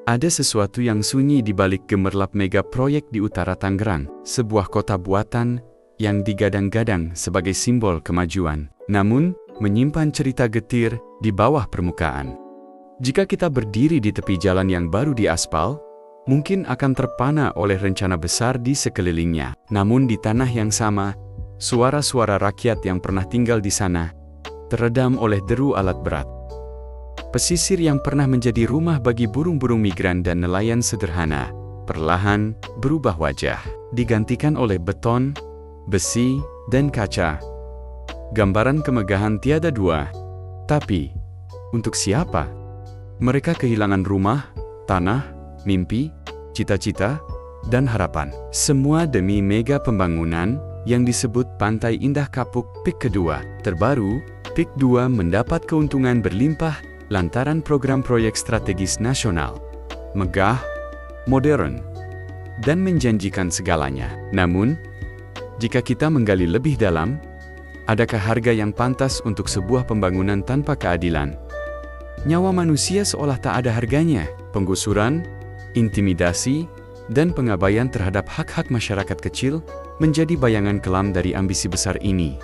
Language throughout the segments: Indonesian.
Ada sesuatu yang sunyi di balik gemerlap mega proyek di utara Tangerang, sebuah kota buatan yang digadang-gadang sebagai simbol kemajuan, namun menyimpan cerita getir di bawah permukaan. Jika kita berdiri di tepi jalan yang baru diaspal, mungkin akan terpana oleh rencana besar di sekelilingnya. Namun di tanah yang sama, suara-suara rakyat yang pernah tinggal di sana teredam oleh deru alat berat. Pesisir yang pernah menjadi rumah bagi burung-burung migran dan nelayan sederhana, perlahan berubah wajah, digantikan oleh beton, besi, dan kaca. Gambaran kemegahan tiada dua. Tapi, untuk siapa? Mereka kehilangan rumah, tanah, mimpi, cita-cita, dan harapan. Semua demi mega pembangunan yang disebut Pantai Indah Kapuk PIK kedua. Terbaru, PIK 2 mendapat keuntungan berlimpah lantaran program proyek strategis nasional. Megah, modern, dan menjanjikan segalanya. Namun, jika kita menggali lebih dalam, adakah harga yang pantas untuk sebuah pembangunan tanpa keadilan? Nyawa manusia seolah tak ada harganya. Penggusuran, intimidasi, dan pengabaian terhadap hak-hak masyarakat kecil menjadi bayangan kelam dari ambisi besar ini.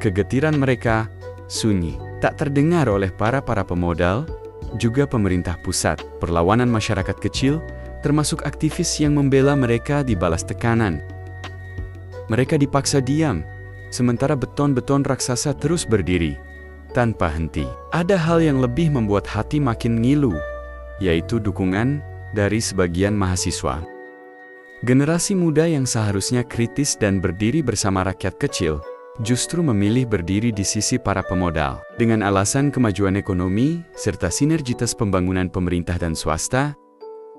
Kegetiran mereka sunyi, tak terdengar oleh para pemodal, juga pemerintah pusat. Perlawanan masyarakat kecil, termasuk aktivis yang membela mereka, dibalas tekanan. Mereka dipaksa diam, sementara beton-beton raksasa terus berdiri, tanpa henti. Ada hal yang lebih membuat hati makin ngilu, yaitu dukungan dari sebagian mahasiswa. Generasi muda yang seharusnya kritis dan berdiri bersama rakyat kecil, justru memilih berdiri di sisi para pemodal. Dengan alasan kemajuan ekonomi, serta sinergitas pembangunan pemerintah dan swasta,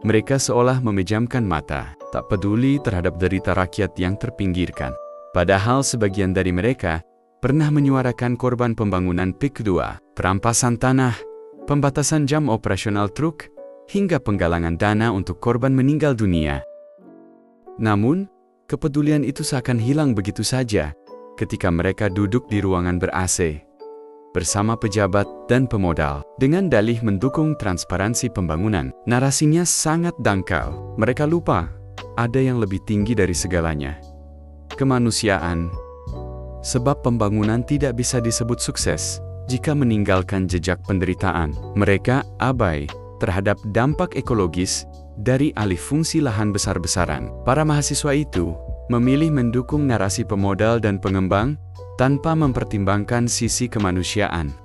mereka seolah memejamkan mata, tak peduli terhadap derita rakyat yang terpinggirkan. Padahal sebagian dari mereka pernah menyuarakan korban pembangunan PIK 2, perampasan tanah, pembatasan jam operasional truk, hingga penggalangan dana untuk korban meninggal dunia. Namun, kepedulian itu seakan hilang begitu saja ketika mereka duduk di ruangan ber-AC bersama pejabat dan pemodal dengan dalih mendukung transparansi pembangunan. Narasinya sangat dangkal. Mereka lupa ada yang lebih tinggi dari segalanya, kemanusiaan. Sebab pembangunan tidak bisa disebut sukses jika meninggalkan jejak penderitaan. Mereka abai terhadap dampak ekologis dari alih fungsi lahan besar-besaran. Para mahasiswa itu memilih mendukung narasi pemodal dan pengembang tanpa mempertimbangkan sisi kemanusiaan.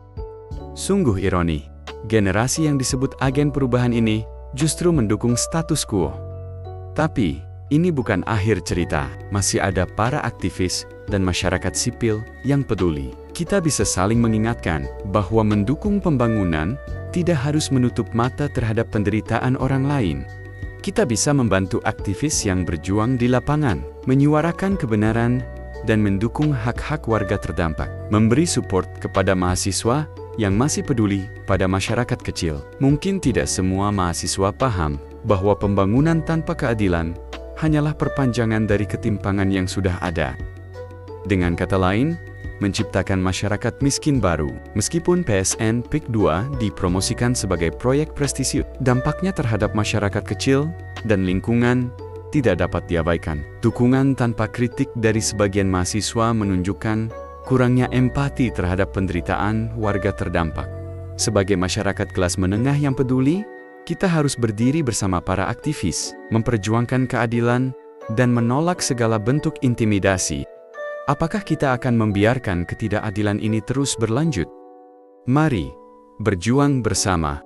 Sungguh ironi, generasi yang disebut agen perubahan ini justru mendukung status quo. Tapi, ini bukan akhir cerita. Masih ada para aktivis dan masyarakat sipil yang peduli. Kita bisa saling mengingatkan bahwa mendukung pembangunan tidak harus menutup mata terhadap penderitaan orang lain. Kita bisa membantu aktivis yang berjuang di lapangan, menyuarakan kebenaran, dan mendukung hak-hak warga terdampak. Memberi support kepada mahasiswa yang masih peduli pada masyarakat kecil. Mungkin tidak semua mahasiswa paham bahwa pembangunan tanpa keadilan hanyalah perpanjangan dari ketimpangan yang sudah ada. Dengan kata lain, menciptakan masyarakat miskin baru. Meskipun PSN PIK 2 dipromosikan sebagai proyek prestisius, dampaknya terhadap masyarakat kecil dan lingkungan tidak dapat diabaikan. Dukungan tanpa kritik dari sebagian mahasiswa menunjukkan kurangnya empati terhadap penderitaan warga terdampak. Sebagai masyarakat kelas menengah yang peduli, kita harus berdiri bersama para aktivis, memperjuangkan keadilan, dan menolak segala bentuk intimidasi. Apakah kita akan membiarkan ketidakadilan ini terus berlanjut? Mari berjuang bersama.